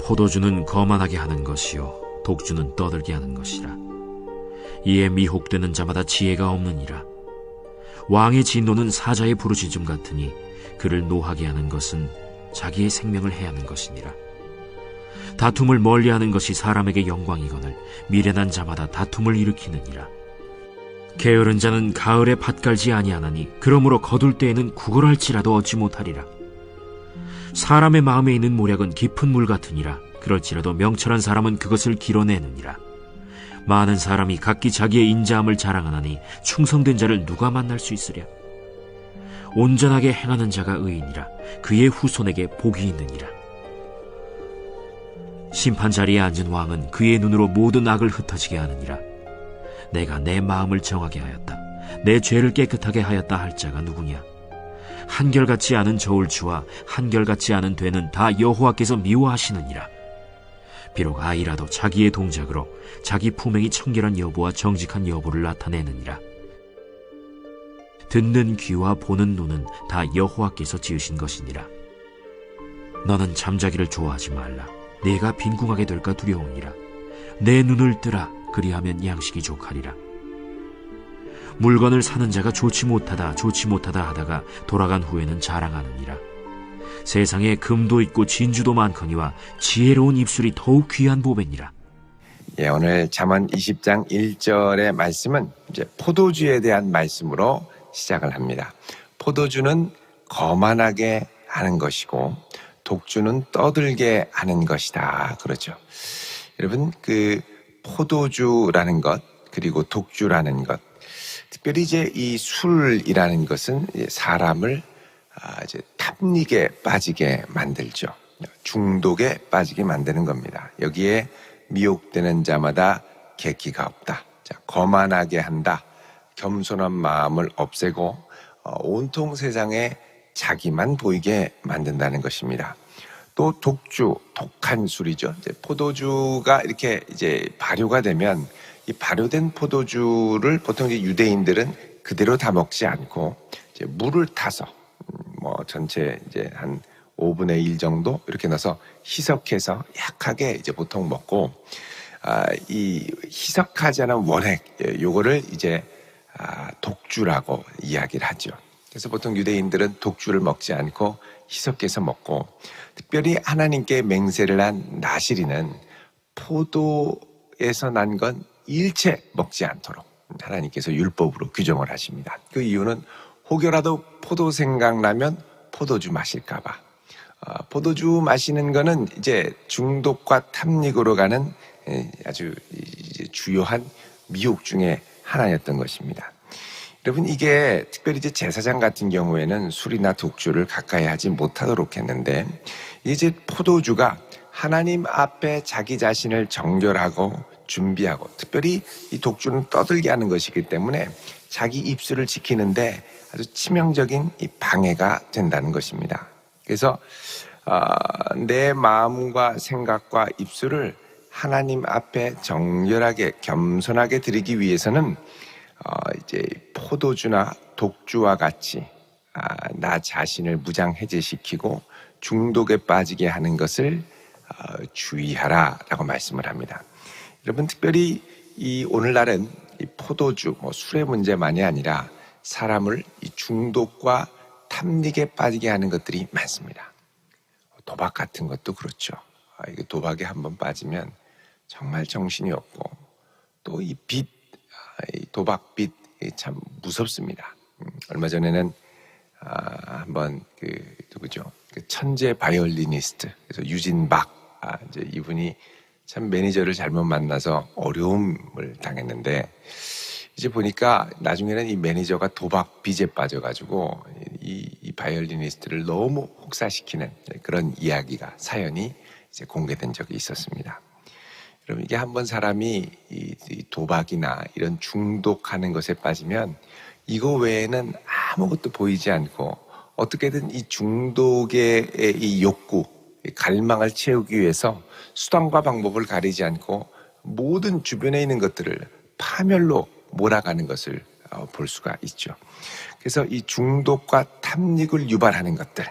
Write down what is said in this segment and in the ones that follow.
포도주는 거만하게 하는 것이요 독주는 떠들게 하는 것이라. 이에 미혹되는 자마다 지혜가 없느니라. 왕의 진노는 사자의 부르짖음 같으니 그를 노하게 하는 것은 자기의 생명을 해하는 것이니라. 다툼을 멀리하는 것이 사람에게 영광이거늘 미련한 자마다 다툼을 일으키느니라. 게으른 자는 가을에 밭 갈지 아니하나니 그러므로 거둘 때에는 구걸할지라도 얻지 못하리라. 사람의 마음에 있는 모략은 깊은 물 같으니라. 그럴지라도 명철한 사람은 그것을 길어내느니라. 많은 사람이 각기 자기의 인자함을 자랑하나니 충성된 자를 누가 만날 수 있으랴. 온전하게 행하는 자가 의인이라. 그의 후손에게 복이 있느니라. 심판 자리에 앉은 왕은 그의 눈으로 모든 악을 흩어지게 하느니라. 내가 내 마음을 정하게 하였다. 내 죄를 깨끗하게 하였다 할 자가 누구냐. 한결같이 않은 저울추와 한결같이 않은 되는 다 여호와께서 미워하시느니라. 비록 아이라도 자기의 동작으로 자기 품행이 청결한 여부와 정직한 여부를 나타내느니라. 듣는 귀와 보는 눈은 다 여호와께서 지으신 것이니라. 너는 잠자기를 좋아하지 말라. 네가 빈궁하게 될까 두려우니라. 내 눈을 뜨라. 그리하면 양식이 족하리라. 물건을 사는 자가 좋지 못하다 하다가 돌아간 후에는 자랑하느니라. 세상에 금도 있고 진주도 많거니와 지혜로운 입술이 더욱 귀한 보배니라. 예, 오늘 잠언 20장 1절의 말씀은 이제 포도주에 대한 말씀으로 시작을 합니다. 포도주는 거만하게 하는 것이고 독주는 떠들게 하는 것이다. 그렇죠. 여러분, 그 포도주라는 것 그리고 독주라는 것, 특별히 이제 이 술이라는 것은 사람을 이제 탐닉에 빠지게 만들죠. 중독에 빠지게 만드는 겁니다. 여기에 미혹되는 자마다 객기가 없다. 자, 거만하게 한다. 겸손한 마음을 없애고 온통 세상에 자기만 보이게 만든다는 것입니다. 또 독주, 독한 술이죠. 이제 포도주가 이렇게 이제 발효가 되면 이 발효된 포도주를 보통 이제 유대인들은 그대로 다 먹지 않고 이제 물을 타서 전체 이제 한 5분의 1 정도 이렇게 넣어서 희석해서 약하게 이제 보통 먹고, 이 희석하지 않은 원액, 요거를 이제 독주라고 이야기를 하죠. 그래서 보통 유대인들은 독주를 먹지 않고 희석해서 먹고, 특별히 하나님께 맹세를 한 나시리는 포도에서 난 건 일체 먹지 않도록 하나님께서 율법으로 규정을 하십니다. 그 이유는 혹여라도 포도 생각나면 포도주 마실까봐. 포도주 마시는 거는 이제 중독과 탐닉으로 가는 아주 이제 주요한 미혹 중에 하나였던 것입니다. 여러분, 이게 특별히 이제 제사장 같은 경우에는 술이나 독주를 가까이 하지 못하도록 했는데, 이제 포도주가 하나님 앞에 자기 자신을 정결하고 준비하고, 특별히 이 독주는 떠들게 하는 것이기 때문에 자기 입술을 지키는데 아주 치명적인 이 방해가 된다는 것입니다. 그래서 내 마음과 생각과 입술을 하나님 앞에 정결하게 겸손하게 드리기 위해서는 이제 포도주나 독주와 같이 나 자신을 무장해제시키고 중독에 빠지게 하는 것을 주의하라라고 말씀을 합니다. 여러분, 특별히 이 오늘날은 이 포도주, 술의 문제만이 아니라 사람을 이 중독과 탐닉에 빠지게 하는 것들이 많습니다. 도박 같은 것도 그렇죠. 이게 도박에 한번 빠지면 정말 정신이 없고, 또 이 빚, 도박빚 참 무섭습니다. 얼마 전에는 한번 누구죠? 천재 바이올리니스트, 그래서 유진 박, 이제 이분이 참 매니저를 잘못 만나서 어려움을 당했는데, 이제 보니까 나중에는 이 매니저가 도박 빚에 빠져가지고 이 바이올리니스트를 너무 혹사시키는 그런 이야기가, 사연이 이제 공개된 적이 있었습니다. 그럼 이게 한번 사람이 이 도박이나 이런 중독하는 것에 빠지면 이거 외에는 아무것도 보이지 않고 어떻게든 이 중독의 이 욕구, 갈망을 채우기 위해서 수단과 방법을 가리지 않고 모든 주변에 있는 것들을 파멸로 몰아가는 것을 볼 수가 있죠. 그래서 이 중독과 탐닉을 유발하는 것들,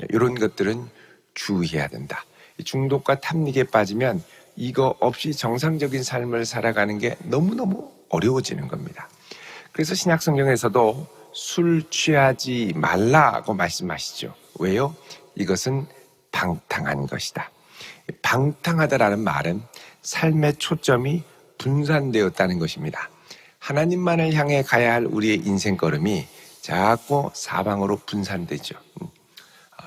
이런 것들은 주의해야 된다. 중독과 탐닉에 빠지면 이거 없이 정상적인 삶을 살아가는 게 너무너무 어려워지는 겁니다. 그래서 신약 성경에서도 술 취하지 말라고 말씀하시죠. 왜요? 이것은 방탕한 것이다. 방탕하다라는 말은 삶의 초점이 분산되었다는 것입니다. 하나님만을 향해 가야 할 우리의 인생 걸음이 자꾸 사방으로 분산되죠.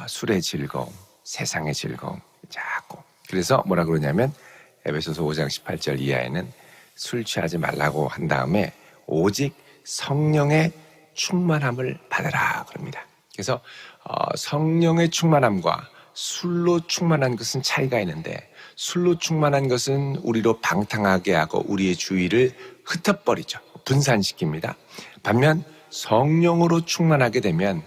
술의 즐거움, 세상의 즐거움, 자꾸. 그래서 뭐라 그러냐면 에베소서 5장 18절 이하에는 술 취하지 말라고 한 다음에 오직 성령의 충만함을 받으라 그럽니다. 그래서 성령의 충만함과 술로 충만한 것은 차이가 있는데, 술로 충만한 것은 우리로 방탕하게 하고 우리의 주의를 흩어버리죠. 분산시킵니다. 반면 성령으로 충만하게 되면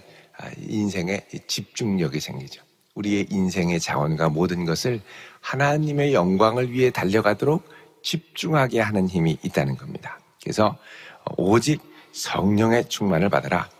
인생에 집중력이 생기죠. 우리의 인생의 자원과 모든 것을 하나님의 영광을 위해 달려가도록 집중하게 하는 힘이 있다는 겁니다. 그래서 오직 성령의 충만을 받아라.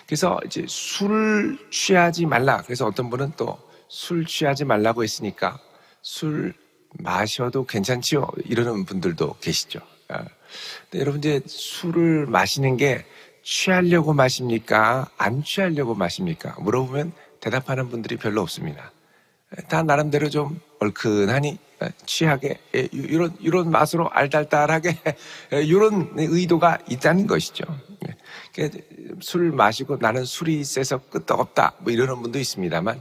그래서 이제 술을 취하지 말라. 그래서 어떤 분은 또 술 취하지 말라고 했으니까 술 마셔도 괜찮지요? 이러는 분들도 계시죠. 근데 여러분, 이제 술을 마시는 게 취하려고 마십니까? 안 취하려고 마십니까? 물어보면 대답하는 분들이 별로 없습니다. 다 나름대로 좀 얼큰하니 취하게, 이런 맛으로 알달달하게 이런 의도가 있다는 것이죠. 술 마시고 나는 술이 세서 끄떡없다 뭐 이러는 분도 있습니다만,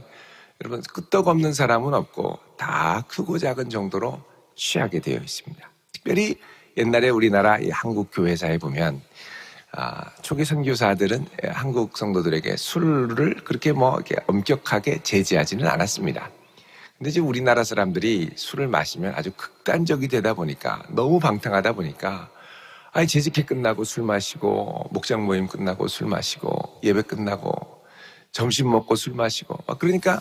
여러분, 끄떡없는 사람은 없고 다 크고 작은 정도로 취하게 되어 있습니다. 특별히 옛날에 우리나라 이 한국 교회사에 보면 초기 선교사들은 한국 성도들에게 술을 그렇게 이렇게 엄격하게 제지하지는 않았습니다. 근데 이제 우리나라 사람들이 술을 마시면 아주 극단적이 되다 보니까, 너무 방탕하다 보니까, 재직회 끝나고 술 마시고, 목장 모임 끝나고 술 마시고, 예배 끝나고 점심 먹고 술 마시고, 그러니까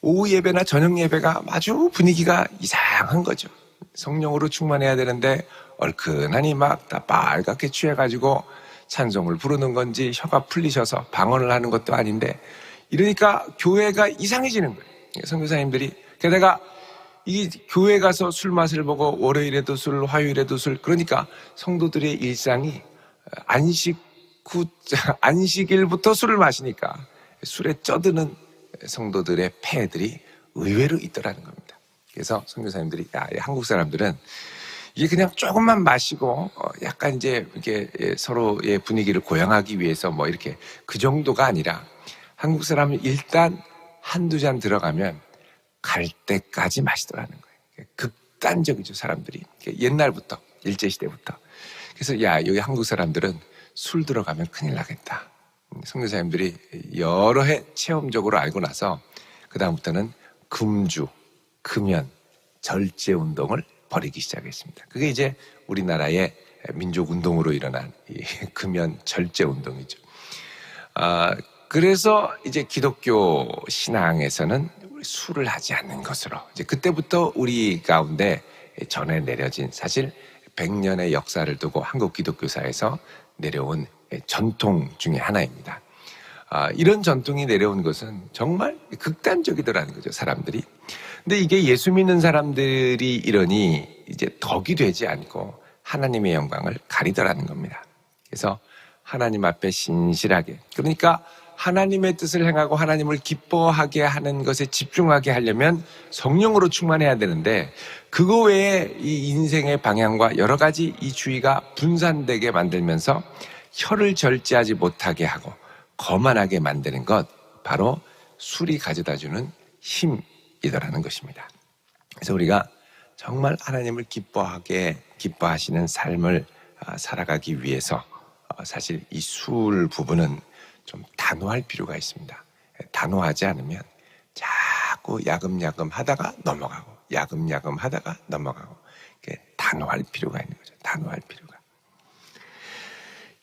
오후 예배나 저녁 예배가 아주 분위기가 이상한 거죠. 성령으로 충만해야 되는데 얼큰하니 막 다 빨갛게 취해가지고 찬송을 부르는 건지 혀가 풀리셔서 방언을 하는 것도 아닌데, 이러니까 교회가 이상해지는 거예요. 선교사님들이. 게다가 이 교회 가서 술 맛을 보고 월요일에도 술, 화요일에도 술, 그러니까 성도들의 일상이 안식일부터 술을 마시니까 술에 쪄드는 성도들의 폐들이 의외로 있더라는 겁니다. 그래서 선교사님들이 한국 사람들은 이게 그냥 조금만 마시고 약간 이제 이렇게 서로의 분위기를 고양하기 위해서 이렇게 그 정도가 아니라, 한국 사람은 일단 한두 잔 들어가면 갈 때까지 마시더라는 거예요. 극단적이죠, 사람들이. 옛날부터, 일제시대부터. 그래서 여기 한국 사람들은 술 들어가면 큰일 나겠다. 선교사님들이 여러 해 체험적으로 알고 나서 그다음부터는 금주, 금연, 절제 운동을 벌이기 시작했습니다. 그게 이제 우리나라의 민족 운동으로 일어난 이 금연 절제 운동이죠. 그래서 이제 기독교 신앙에서는 술을 하지 않는 것으로, 이제 그때부터 우리 가운데 전해 내려진, 사실 100년의 역사를 두고 한국 기독교사에서 내려온 전통 중에 하나입니다. 이런 전통이 내려온 것은 정말 극단적이더라는 거죠, 사람들이. 근데 이게 예수 믿는 사람들이 이러니 이제 덕이 되지 않고 하나님의 영광을 가리더라는 겁니다. 그래서 하나님 앞에 신실하게, 그러니까 하나님의 뜻을 행하고 하나님을 기뻐하게 하는 것에 집중하게 하려면 성령으로 충만해야 되는데, 그거 외에 이 인생의 방향과 여러 가지 이 주의가 분산되게 만들면서 혀를 절제하지 못하게 하고 거만하게 만드는 것, 바로 술이 가져다주는 힘이더라는 것입니다. 그래서 우리가 정말 하나님을 기뻐하시는 삶을 살아가기 위해서 사실 이 술 부분은 좀 단호할 필요가 있습니다. 단호하지 않으면 자꾸 야금야금 하다가 넘어가고, 야금야금 하다가 넘어가고, 단호할 필요가 있는 거죠. 단호할 필요가.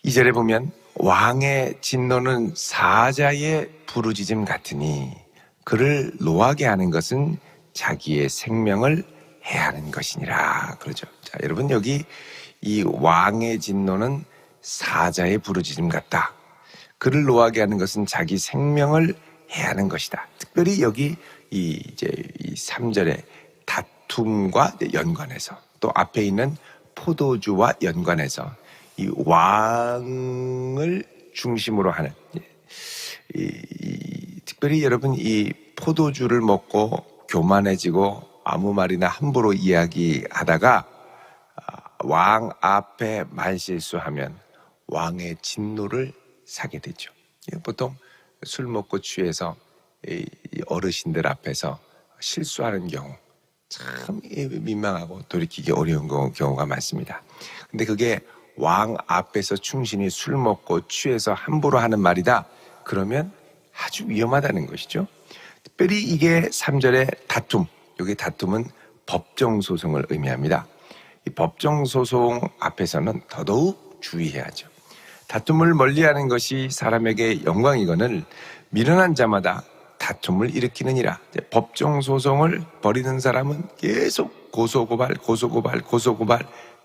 2절에 보면 왕의 진노는 사자의 부르짖음 같으니 그를 노하게 하는 것은 자기의 생명을 해하는 것이니라 그러죠. 자, 여러분, 여기 이 왕의 진노는 사자의 부르짖음 같다. 그를 노하게 하는 것은 자기 생명을 해하는 것이다. 특별히 여기 이 3절의 다툼과 연관해서 또 앞에 있는 포도주와 연관해서 이 왕을 중심으로 하는 특별히 여러분 이 포도주를 먹고 교만해지고 아무 말이나 함부로 이야기하다가 왕 앞에 말실수하면 왕의 진노를 사게 되죠. 보통 술 먹고 취해서 이 어르신들 앞에서 실수하는 경우 참 민망하고 돌이키기 어려운 경우가 많습니다. 근데 그게 왕 앞에서 충신이 술 먹고 취해서 함부로 하는 말이다. 그러면 아주 위험하다는 것이죠. 특별히 이게 3절의 다툼, 여기 다툼은 법정소송을 의미합니다. 이 법정소송 앞에서는 더더욱 주의해야죠. 다툼을 멀리하는 것이 사람에게 영광이거늘 미련한 자마다 다툼을 일으키느니라. 법정소송을 벌이는 사람은 계속 고소고발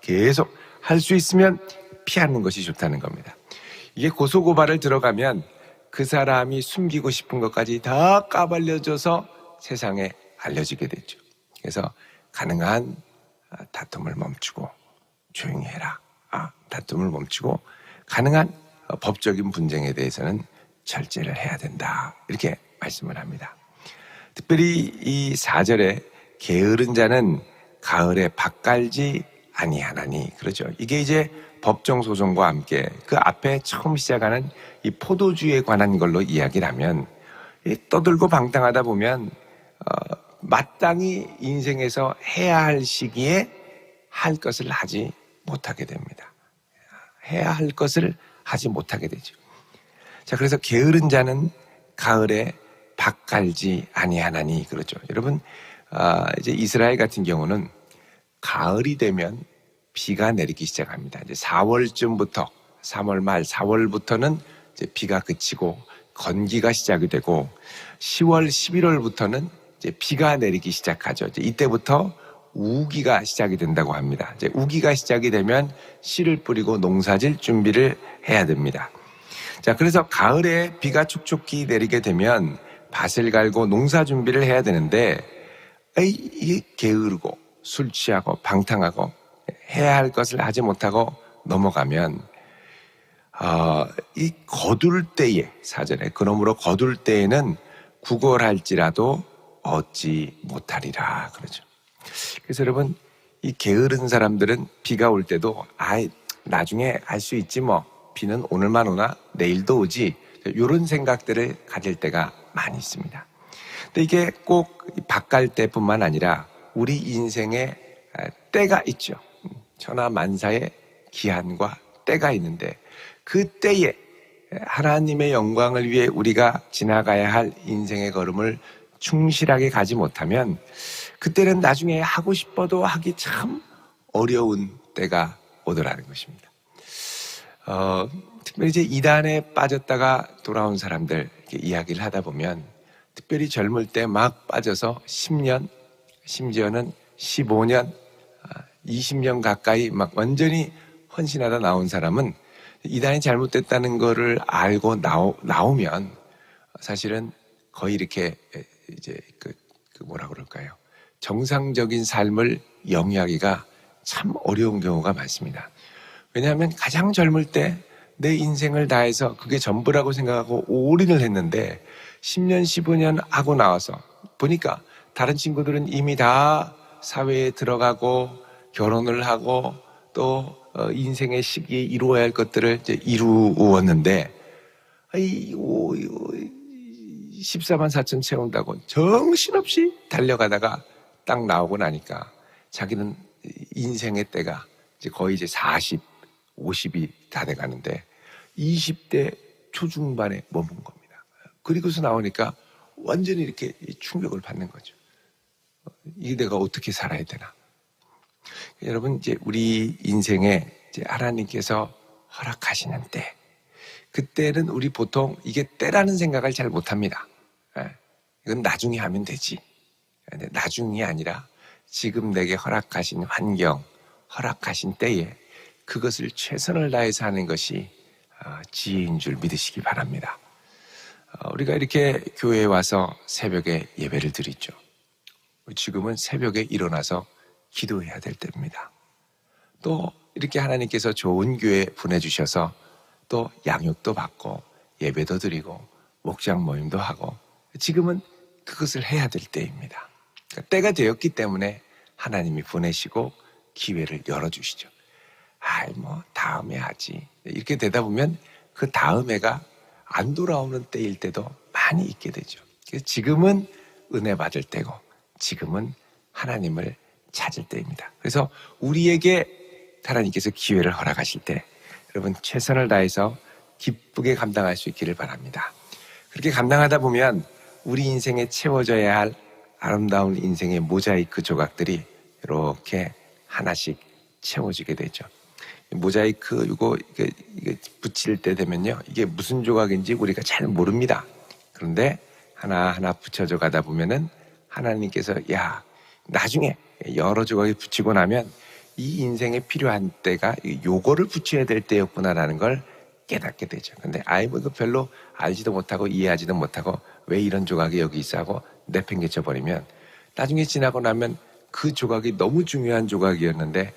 계속 할 수 있으면 피하는 것이 좋다는 겁니다. 이게 고소고발을 들어가면 그 사람이 숨기고 싶은 것까지 다 까발려져서 세상에 알려지게 되죠. 그래서 가능한 다툼을 멈추고 조용히 해라. 다툼을 멈추고 가능한 법적인 분쟁에 대해서는 절제를 해야 된다. 이렇게 말씀을 합니다. 특별히 이 4절에 게으른 자는 가을에 밭 갈지 아니하나니 그러죠. 이게 이제 법정소송과 함께 그 앞에 처음 시작하는 이 포도주에 관한 걸로 이야기를 하면 떠들고 방탕하다 보면 마땅히 인생에서 해야 할 시기에 할 것을 하지 못하게 됩니다. 해야 할 것을 하지 못하게 되죠. 자, 그래서 게으른 자는 가을에 밭 갈지 아니하나니 그러죠. 여러분, 이제 이스라엘 같은 경우는 가을이 되면 비가 내리기 시작합니다. 이제 4월쯤부터 3월 말 4월부터는 이제 비가 그치고 건기가 시작이 되고 10월 11월부터는 이제 비가 내리기 시작하죠. 이제 이때부터 우기가 시작이 된다고 합니다. 이제 우기가 시작이 되면 씨를 뿌리고 농사질 준비를 해야 됩니다. 자, 그래서 가을에 비가 촉촉히 내리게 되면 밭을 갈고 농사 준비를 해야 되는데 이게 게으르고 술 취하고 방탕하고 해야 할 것을 하지 못하고 넘어가면 이 거둘 때에 4절에 그러므로 거둘 때에는 구걸할지라도 얻지 못하리라 그러죠. 그래서 여러분 이 게으른 사람들은 비가 올 때도 나중에 할 수 있지 뭐 비는 오늘만 오나 내일도 오지 이런 생각들을 가질 때가 많이 있습니다. 근데 이게 꼭 밭 갈 때뿐만 아니라 우리 인생에 때가 있죠. 천하만사의 기한과 때가 있는데 그 때에 하나님의 영광을 위해 우리가 지나가야 할 인생의 걸음을 충실하게 가지 못하면 그때는 나중에 하고 싶어도 하기 참 어려운 때가 오더라는 것입니다. 특별히 이제 이단에 빠졌다가 돌아온 사람들 이렇게 이야기를 하다 보면 특별히 젊을 때 막 빠져서 10년, 심지어는 15년, 20년 가까이 막 완전히 헌신하다 나온 사람은 이단이 잘못됐다는 거를 알고 나오면 사실은 거의 이렇게 이제 뭐라 그럴까요? 정상적인 삶을 영위하기가 참 어려운 경우가 많습니다. 왜냐하면 가장 젊을 때 내 인생을 다해서 그게 전부라고 생각하고 올인을 했는데 10년, 15년 하고 나와서 보니까 다른 친구들은 이미 다 사회에 들어가고 결혼을 하고 또 인생의 시기에 이루어야 할 것들을 이제 이루었는데 14만 4천 채운다고 정신없이 달려가다가 딱 나오고 나니까 자기는 인생의 때가 이제 거의 이제 40, 50이 다 돼가는데 20대 초중반에 머문 겁니다. 그리고서 나오니까 완전히 이렇게 충격을 받는 거죠. 이게 내가 어떻게 살아야 되나? 여러분 이제 우리 인생에 이제 하나님께서 허락하시는 때, 그때는 우리 보통 이게 때라는 생각을 잘 못합니다. 이건 나중에 하면 되지. 근데 나중이 아니라 지금 내게 허락하신 환경, 허락하신 때에 그것을 최선을 다해서 하는 것이 지혜인 줄 믿으시기 바랍니다. 우리가 이렇게 교회에 와서 새벽에 예배를 드리죠. 지금은 새벽에 일어나서 기도해야 될 때입니다. 또 이렇게 하나님께서 좋은 교회 보내주셔서 또 양육도 받고 예배도 드리고 목장 모임도 하고 지금은 그것을 해야 될 때입니다. 그러니까 때가 되었기 때문에 하나님이 보내시고 기회를 열어주시죠. 다음에 하지. 이렇게 되다 보면 그 다음에가 안 돌아오는 때일 때도 많이 있게 되죠. 그래서 지금은 은혜 받을 때고 지금은 하나님을 찾을 때입니다. 그래서 우리에게 하나님께서 기회를 허락하실 때 여러분 최선을 다해서 기쁘게 감당할 수 있기를 바랍니다. 그렇게 감당하다 보면 우리 인생에 채워져야 할 아름다운 인생의 모자이크 조각들이 이렇게 하나씩 채워지게 되죠. 모자이크 이거 붙일 때 되면요, 이게 무슨 조각인지 우리가 잘 모릅니다. 그런데 하나하나 붙여져 가다 보면은 하나님께서 나중에 여러 조각이 붙이고 나면 이 인생에 필요한 때가 요거를 붙여야 될 때였구나라는 걸 깨닫게 되죠. 근데 이거 별로 알지도 못하고 이해하지도 못하고 왜 이런 조각이 여기 있어 하고 내팽개쳐 버리면 나중에 지나고 나면 그 조각이 너무 중요한 조각이었는데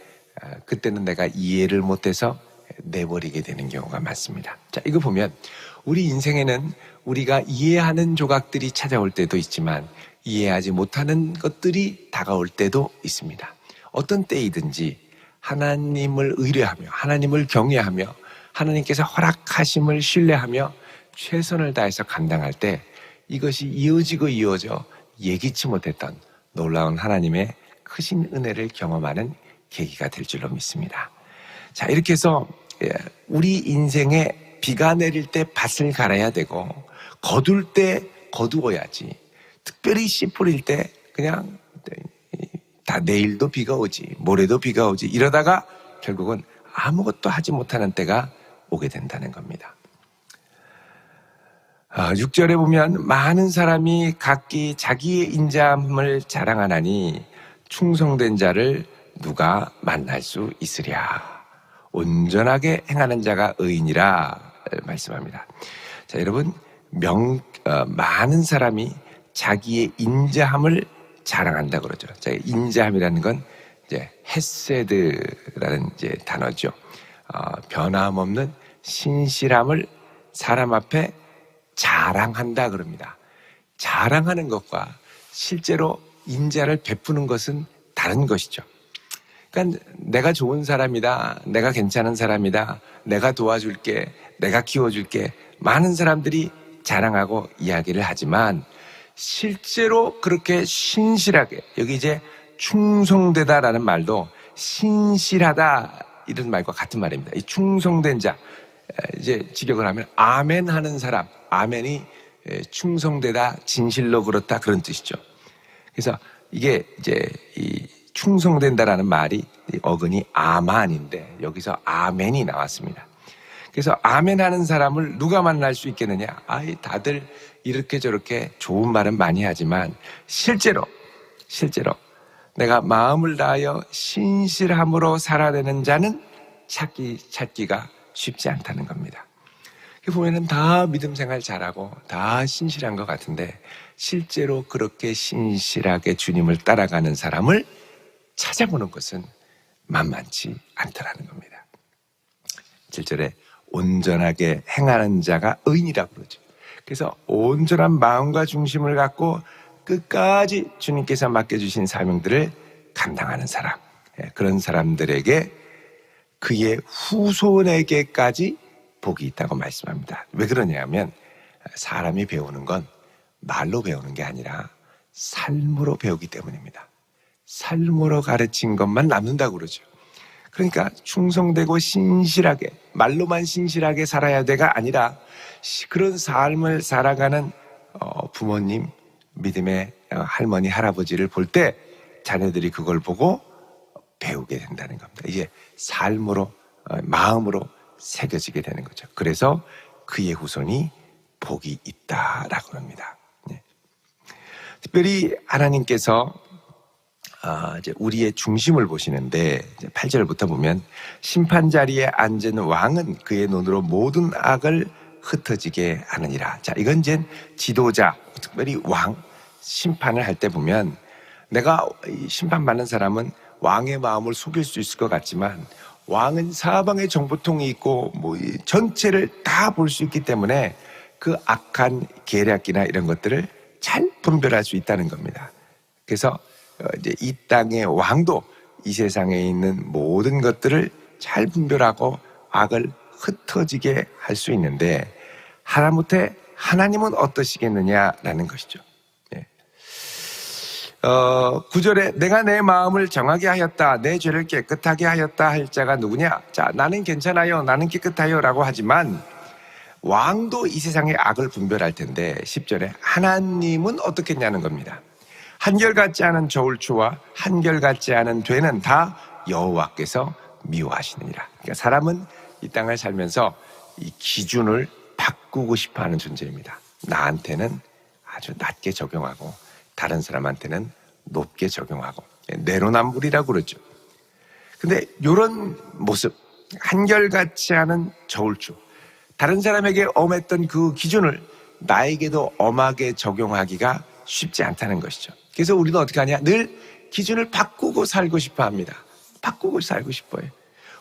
그때는 내가 이해를 못해서 내버리게 되는 경우가 많습니다. 자, 이거 보면 우리 인생에는 우리가 이해하는 조각들이 찾아올 때도 있지만 이해하지 못하는 것들이 다가올 때도 있습니다. 어떤 때이든지 하나님을 의뢰하며 하나님을 경외하며 하나님께서 허락하심을 신뢰하며 최선을 다해서 감당할 때 이것이 이어져 예기치 못했던 놀라운 하나님의 크신 은혜를 경험하는 계기가 될 줄로 믿습니다. 자, 이렇게 해서 우리 인생에 비가 내릴 때 밭을 갈아야 되고 거둘 때 거두어야지, 특별히 씨 뿌릴 때 그냥 다 내일도 비가 오지 모레도 비가 오지 이러다가 결국은 아무것도 하지 못하는 때가 오게 된다는 겁니다. 6절에 보면 많은 사람이 각기 자기의 인자함을 자랑하나니 충성된 자를 누가 만날 수 있으랴. 온전하게 행하는 자가 의인이라 말씀합니다. 자, 여러분, 많은 사람이 자기의 인자함을 자랑한다 그러죠. 자, 인자함이라는 건 이제 헤세드라는 이제 단어죠. 변함없는 신실함을 사람 앞에 자랑한다 그럽니다. 자랑하는 것과 실제로 인자를 베푸는 것은 다른 것이죠. 그러니까 내가 좋은 사람이다, 내가 괜찮은 사람이다, 내가 도와줄게, 내가 키워줄게, 많은 사람들이 자랑하고 이야기를 하지만 실제로 그렇게 신실하게, 여기 이제 충성되다라는 말도 신실하다 이런 말과 같은 말입니다. 이 충성된 자, 이제 직역을 하면 아멘 하는 사람, 아멘이 충성되다, 진실로 그렇다 그런 뜻이죠. 그래서 이게 이제 이 충성된다라는 말이 어근이 아만인데 여기서 아멘이 나왔습니다. 그래서 아멘 하는 사람을 누가 만날 수 있겠느냐? 다들 이렇게 저렇게 좋은 말은 많이 하지만 실제로 내가 마음을 다하여 신실함으로 살아내는 자는 찾기가 쉽지 않다는 겁니다. 보면은 다 믿음 생활 잘하고 다 신실한 것 같은데 실제로 그렇게 신실하게 주님을 따라가는 사람을 찾아보는 것은 만만치 않더라는 겁니다. 7절에 온전하게 행하는 자가 의인이라고 그러죠. 그래서 온전한 마음과 중심을 갖고 끝까지 주님께서 맡겨주신 사명들을 감당하는 사람, 그런 사람들에게 그의 후손에게까지 복이 있다고 말씀합니다. 왜 그러냐면 사람이 배우는 건 말로 배우는 게 아니라 삶으로 배우기 때문입니다. 삶으로 가르친 것만 남는다고 그러죠. 그러니까 충성되고 신실하게, 말로만 신실하게 살아야 돼가 아니라 그런 삶을 살아가는 부모님, 믿음의 할머니, 할아버지를 볼 때 자녀들이 그걸 보고 배우게 된다는 겁니다. 이게 삶으로, 마음으로 새겨지게 되는 거죠. 그래서 그의 후손이 복이 있다라고 합니다. 특별히 하나님께서 이제 우리의 중심을 보시는데 8절부터 보면 심판 자리에 앉은 왕은 그의 눈으로 모든 악을 흩어지게 하느니라. 자, 이건 이제 지도자, 특별히 왕, 심판을 할 때 보면 내가 심판받는 사람은 왕의 마음을 속일 수 있을 것 같지만 왕은 사방에 정보통이 있고 전체를 다 볼 수 있기 때문에 그 악한 계략이나 이런 것들을 잘 분별할 수 있다는 겁니다. 그래서 이제 이 땅의 왕도 이 세상에 있는 모든 것들을 잘 분별하고 악을 흩어지게 할 수 있는데 하다못해 하나님은 어떠시겠느냐라는 것이죠. 9절에 내가 내 마음을 정하게 하였다, 내 죄를 깨끗하게 하였다 할 자가 누구냐? 자, 나는 괜찮아요, 나는 깨끗해요 라고 하지만 왕도 이 세상의 악을 분별할 텐데 10절에 하나님은 어떻겠냐는 겁니다. 한결같지 않은 저울추와 한결같지 않은 되는 다 여호와께서 미워하시느니라. 그러니까 사람은 이 땅을 살면서 이 기준을 바꾸고 싶어하는 존재입니다. 나한테는 아주 낮게 적용하고 다른 사람한테는 높게 적용하고 내로남불이라고 그러죠. 근데 이런 모습, 한결같지 않은 저울추, 다른 사람에게 엄했던 그 기준을 나에게도 엄하게 적용하기가 쉽지 않다는 것이죠. 그래서 우리는 어떻게 하냐? 늘 기준을 바꾸고 살고 싶어 합니다. 바꾸고 살고 싶어요.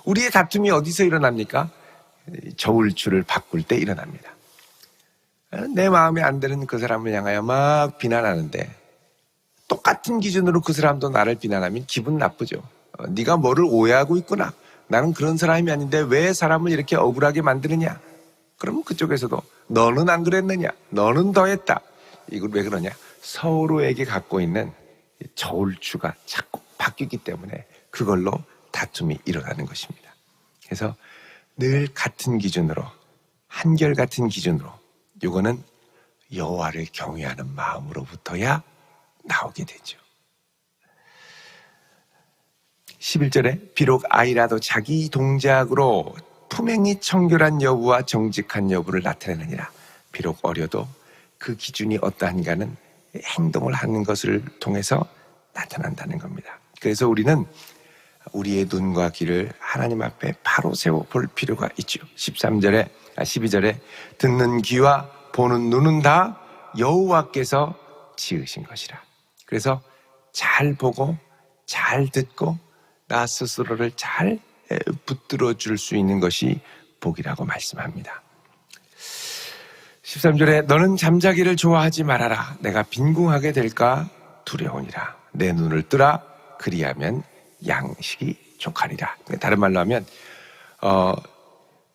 우리의 다툼이 어디서 일어납니까? 저울추를 바꿀 때 일어납니다. 내 마음에 안 드는 그 사람을 향하여 막 비난하는데 똑같은 기준으로 그 사람도 나를 비난하면 기분 나쁘죠. 네가 뭐를 오해하고 있구나. 나는 그런 사람이 아닌데 왜 사람을 이렇게 억울하게 만드느냐. 그러면 그쪽에서도 너는 안 그랬느냐, 너는 더했다. 이걸 왜 그러냐? 서로에게 갖고 있는 저울추가 자꾸 바뀌기 때문에 그걸로 다툼이 일어나는 것입니다. 그래서 늘 같은 기준으로, 한결같은 기준으로, 이거는 여호와를 경외하는 마음으로부터야 나오게 되죠. 11절에 비록 아이라도 자기 동작으로 품행이 청결한 여부와 정직한 여부를 나타내느니라. 비록 어려도 그 기준이 어떠한가는 행동을 하는 것을 통해서 나타난다는 겁니다. 그래서 우리는 우리의 눈과 귀를 하나님 앞에 바로 세워볼 필요가 있죠. 12절에 듣는 귀와 보는 눈은 다 여호와께서 지으신 것이라. 그래서 잘 보고 잘 듣고 나 스스로를 잘 붙들어 줄 수 있는 것이 복이라고 말씀합니다. 13절에 너는 잠자기를 좋아하지 말아라. 내가 빈궁하게 될까 두려우니라. 내 눈을 뜨라. 그리하면 양식이 족하리라. 다른 말로 하면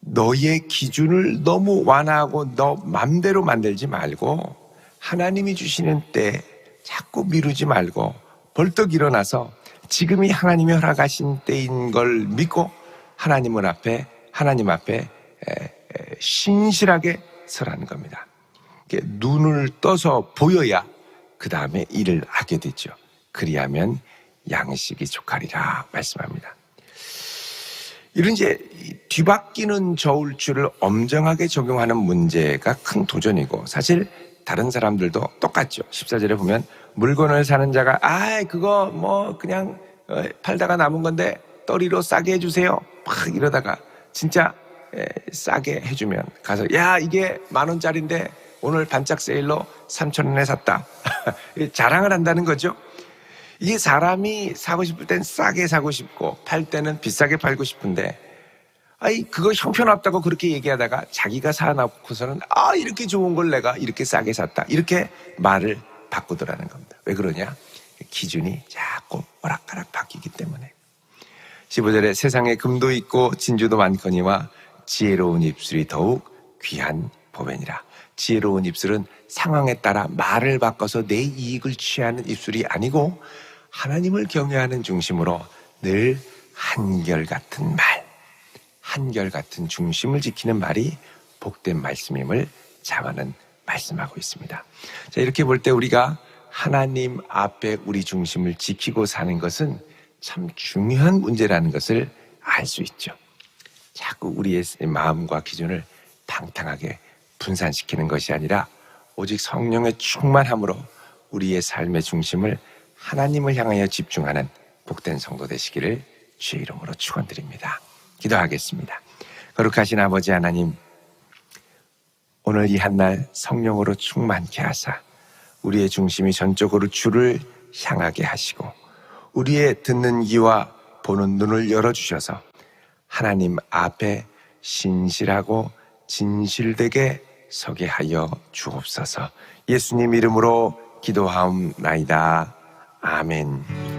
너의 기준을 너무 완화하고 너 맘대로 만들지 말고 하나님이 주시는 때 자꾸 미루지 말고 벌떡 일어나서 지금이 하나님이 허락하신 때인 걸 믿고 하나님 앞에 신실하게 서라는 겁니다. 눈을 떠서 보여야 그 다음에 일을 하게 되죠. 그리하면 양식이 족하리라 말씀합니다. 이런 이제 뒤바뀌는 저울추를 엄정하게 적용하는 문제가 큰 도전이고 사실 다른 사람들도 똑같죠. 14절에 보면 물건을 사는 자가 그거 뭐 그냥 팔다가 남은 건데 떨이로 싸게 해주세요. 막 이러다가 진짜 싸게 해주면 가서 야 이게 10,000원짜리인데 오늘 반짝 세일로 3,000원에 샀다. 자랑을 한다는 거죠. 이게 사람이 사고 싶을 땐 싸게 사고 싶고 팔 때는 비싸게 팔고 싶은데 그거 형편없다고 그렇게 얘기하다가 자기가 사놓고서는 이렇게 좋은 걸 내가 이렇게 싸게 샀다. 이렇게 말을 바꾸더라는 겁니다. 왜 그러냐? 기준이 자꾸 오락가락 바뀌기 때문에. 15절에 세상에 금도 있고 진주도 많거니와 지혜로운 입술이 더욱 귀한 보배니라. 지혜로운 입술은 상황에 따라 말을 바꿔서 내 이익을 취하는 입술이 아니고 하나님을 경외하는 중심으로 늘 한결같은 말, 한결같은 중심을 지키는 말이 복된 말씀임을 자만은 말씀하고 있습니다. 자, 이렇게 볼 때 우리가 하나님 앞에 우리 중심을 지키고 사는 것은 참 중요한 문제라는 것을 알 수 있죠. 자꾸 우리의 마음과 기준을 방탕하게 분산시키는 것이 아니라 오직 성령의 충만함으로 우리의 삶의 중심을 하나님을 향하여 집중하는 복된 성도 되시기를 주의 이름으로 축원드립니다. 기도하겠습니다. 거룩하신 아버지 하나님, 오늘 이 한날 성령으로 충만케 하사 우리의 중심이 전적으로 주를 향하게 하시고 우리의 듣는 귀와 보는 눈을 열어주셔서 하나님 앞에 신실하고 진실되게 서게 하여 주옵소서. 예수님 이름으로 기도하옵나이다. 아멘.